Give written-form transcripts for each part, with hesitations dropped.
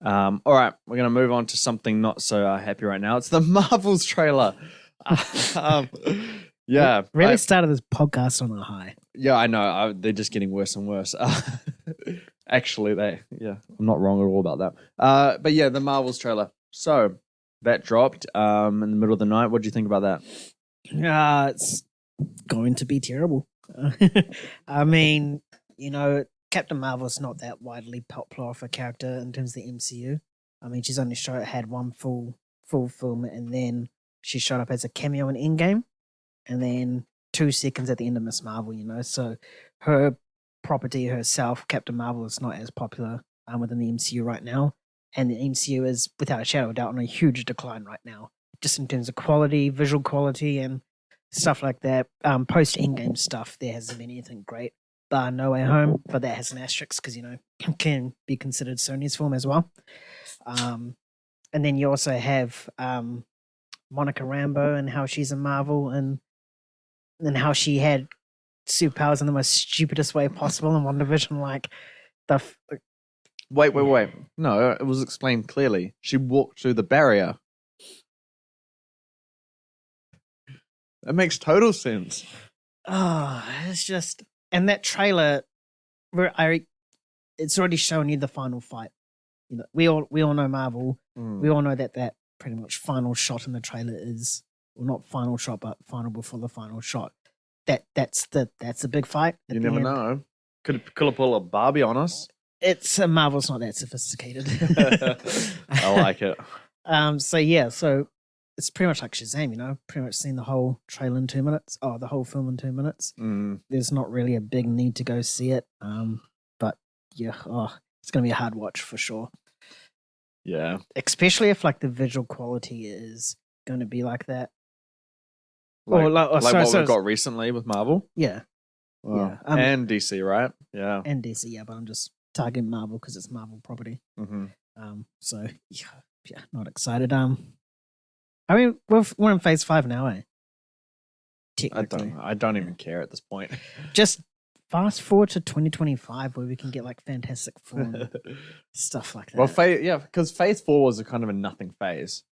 All right, we're gonna move on to something not so happy right now. It's the Marvels trailer. um, yeah, Really started this podcast on a high. yeah, I know. They're just getting worse and worse. Actually, I'm not wrong at all about that. But yeah, the Marvels trailer. So that dropped in the middle of the night. What do you think about that? It's going to be terrible. I mean, Captain Marvel's not that widely popular of a character in terms of the MCU. I mean, she's only had one full film, and then she showed up as a cameo in Endgame, and then 2 seconds at the end of Miss Marvel. So her property herself, Captain Marvel, is not as popular within the MCU right now, and the MCU is, without a shadow of doubt, on a huge decline right now, just in terms of quality, visual quality, and stuff like that. Post Endgame stuff, there hasn't been anything great. No Way Home, but that has an asterisk because can be considered Sony's film as well. And then you also have Monica Rambeau and how she's in Marvel, and how she had superpowers in the most stupidest way possible in WandaVision. Like Wait. No, it was explained clearly. She walked through the barrier. That makes total sense. Oh, it's just, and that trailer, it's already shown you the final fight. We all know Marvel. We all know that pretty much final shot in the trailer is, well, not final shot, but final before the final shot. That's the big fight. You never know. Could have pulled a Barbie on us. It's Marvel's not that sophisticated. I like it. So it's pretty much like Shazam, pretty much seen the whole trailer in 2 minutes. Oh, the whole film in 2 minutes. There's not really a big need to go see it. But yeah, it's going to be a hard watch for sure. Yeah. Especially if the visual quality is going to be like that. Like what we've got recently with Marvel? Yeah. Wow. Yeah. And DC, right? Yeah. And DC, yeah, but I'm just targeting Marvel because it's Marvel property. Mm-hmm. So yeah, not excited. I mean, we're in phase 5 now, eh? Technically. I don't even care at this point. Just fast forward to 2025 where we can get Fantastic Four and stuff like that. Well, because phase 4 was a kind of a nothing phase.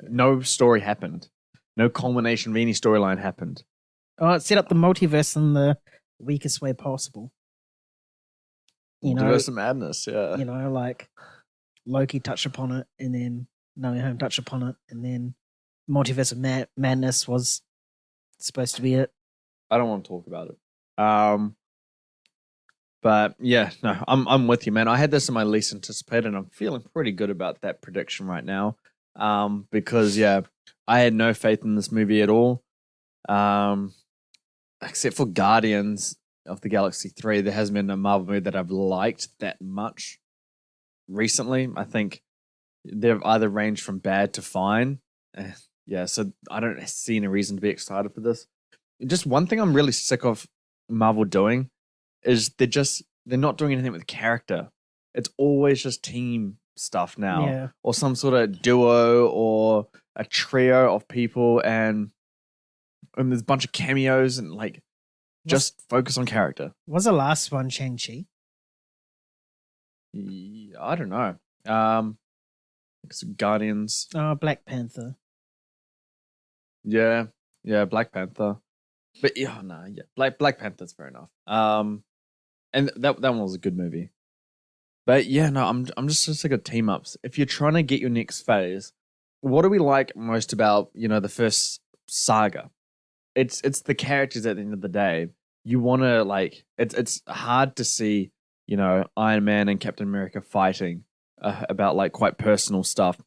No story happened. No culmination of any storyline happened. Oh, it set up the multiverse in the weakest way possible. Multiverse of madness, yeah. Loki touched upon it, and then No Way Home touched upon it, and then Multiverse of Madness was supposed to be it. I don't want to talk about it. But yeah, no, I'm with you, man. I had this in my least anticipated, and I'm feeling pretty good about that prediction right now. Because I had no faith in this movie at all. Except for Guardians of the Galaxy 3, there hasn't been a Marvel movie that I've liked that much recently. I think they've either ranged from bad to fine. So I don't see any reason to be excited for this. Just one thing I'm really sick of Marvel doing is they're not doing anything with character. It's always just team stuff now, or some sort of duo or a trio of people, and there's a bunch of cameos and just focus on character. Was the last one Shang-Chi? I don't know. Guardians. Oh, Black Panther. Yeah, Black Panther. But Black Panther's fair enough. And that one was a good movie. But I'm just so sick of team ups. If you're trying to get your next phase, what do we like most about the first saga? It's the characters at the end of the day. You want to it's hard to see Iron Man and Captain America fighting about quite personal stuff,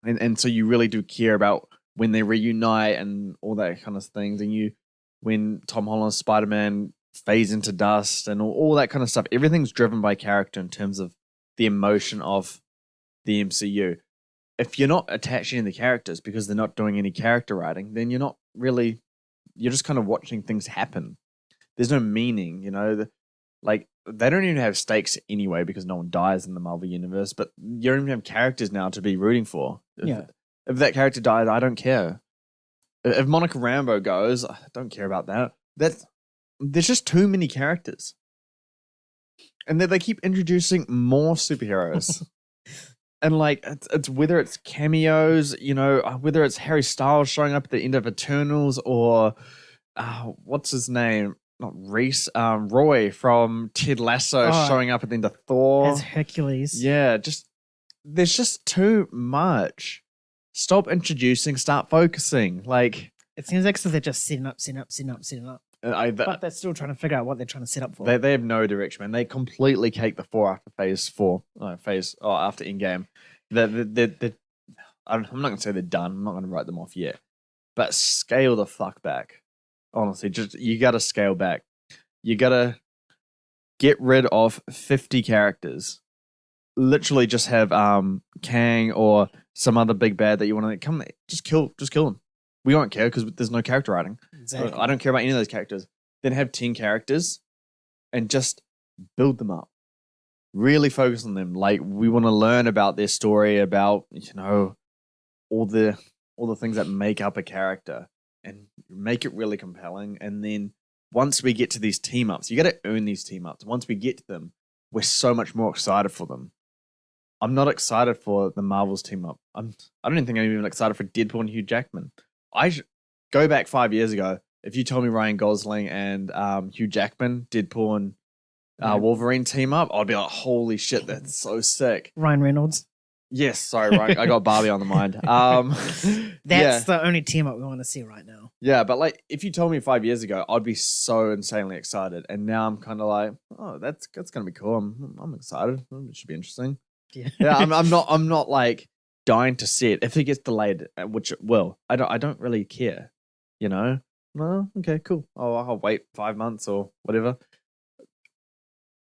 and so you really do care about when they reunite and all that kind of things, and when Tom Holland's Spider-Man phase into dust and all that kind of stuff. Everything's driven by character in terms of the emotion of the MCU. If you're not attaching the characters because they're not doing any character writing, then you're just kind of watching things happen. There's no meaning, they don't even have stakes anyway because no one dies in the Marvel universe, but you don't even have characters now to be rooting for. If that character dies, I don't care. If Monica Rambeau goes, I don't care about that. There's just too many characters. And they keep introducing more superheroes. And like it's whether it's cameos, whether it's Harry Styles showing up at the end of Eternals or what's his name? Not Reese, Roy from Ted Lasso showing up at the end of Thor. As Hercules. Yeah, there's just too much. Stop introducing, start focusing. Like it seems like so they're just setting up. But they're still trying to figure out what they're trying to set up for. They have no direction, man. They completely cake the 4 after after Endgame. I'm not gonna say they're done. I'm not gonna write them off yet. But scale the fuck back. Honestly, you gotta scale back. You gotta get rid of 50 characters. Literally, just have Kang or some other big bad that you want to come. Just kill them. We won't care because there's no character writing. Exactly. I don't care about any of those characters. Then have 10 characters and just build them up. Really focus on them. Like we want to learn about their story, about all the things that make up a character, and make it really compelling. And then once we get to these team ups, you got to earn these team ups. Once we get to them, we're so much more excited for them. I'm not excited for the Marvels team up. I don't even think I'm even excited for Deadpool and Hugh Jackman. Go back 5 years ago. If you told me Ryan Gosling and Hugh Jackman, Deadpool and Wolverine team up, I'd be like, holy shit, that's so sick. Ryan Reynolds. Yes, sorry, Ryan. I got Barbie on the mind. That's the only team up we want to see right now. Yeah, but like if you told me 5 years ago, I'd be so insanely excited. And now I'm kind of like, oh, that's gonna be cool. I'm excited. It should be interesting. Yeah, I'm not like dying to see it. If it gets delayed, which it will, I don't really care. No, okay, cool. I'll wait 5 months or whatever.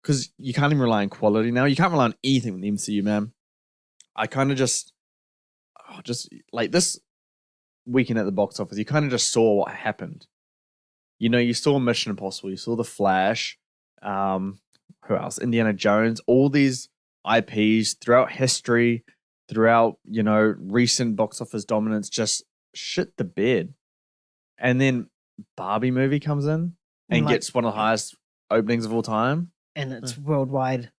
Because you can't even rely on quality now. You can't rely on anything with the MCU, man. I kind of just like this weekend at the box office, you kind of just saw what happened. You saw Mission Impossible, you saw The Flash, who else? Indiana Jones, all these IPs throughout history, throughout, recent box office dominance, just shit the bed. And then Barbie movie comes in and gets one of the highest openings of all time. And it's worldwide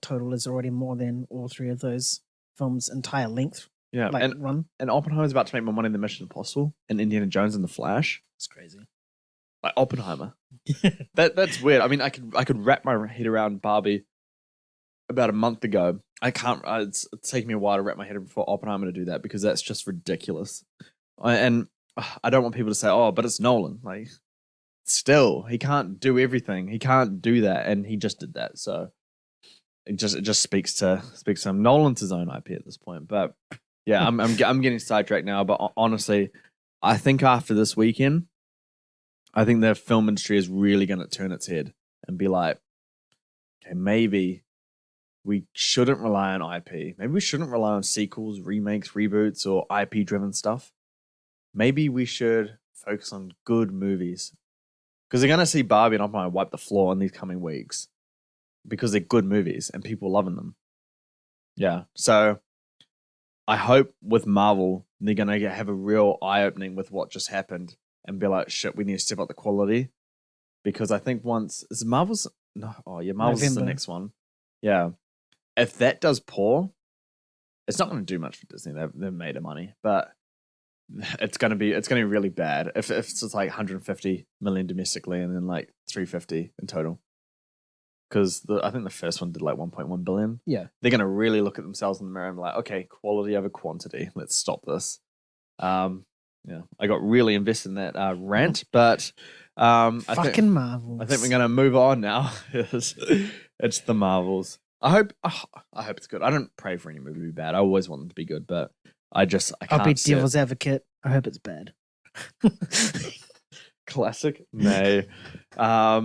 total is already more than all three of those films' entire length. Yeah, run. And Oppenheimer's about to make more money than Mission Impossible and Indiana Jones and The Flash. It's crazy. Like Oppenheimer. That's weird. I mean, I could wrap my head around Barbie about a month ago. I can't. It's taken me a while to wrap my head around for Oppenheimer to do that because that's just ridiculous. And I don't want people to say, "Oh, but it's Nolan." Like, still, he can't do everything. He can't do that, and he just did that. So it just speaks to him. Nolan's his own IP at this point. But yeah, I'm getting sidetracked now. But honestly, I think after this weekend, I think the film industry is really going to turn its head and be like, okay, maybe we shouldn't rely on IP. Maybe we shouldn't rely on sequels, remakes, reboots, or IP-driven stuff. Maybe we should focus on good movies. Because they're going to see Barbie and Oppenheimer wipe the floor in these coming weeks. Because they're good movies and people loving them. Yeah. So I hope with Marvel, they're going to have a real eye-opening with what just happened and be like, shit, we need to step up the quality. Because I think Marvel's is the next one. Yeah. If that does poor, it's not going to do much for Disney. They've made the money, but it's going to be really bad if it's like 150 million domestically and then like 350 in total. Because I think the first one did like 1.1 billion. Yeah, they're going to really look at themselves in the mirror and be like, okay, quality over quantity. Let's stop this. Yeah, I got really invested in that rant, but Marvels. I think we're going to move on now. It's the Marvels. I hope it's good. I don't pray for any movie to be bad. I always want them to be good, but I can't. I'll be devil's advocate. I hope it's bad. Classic. Nay.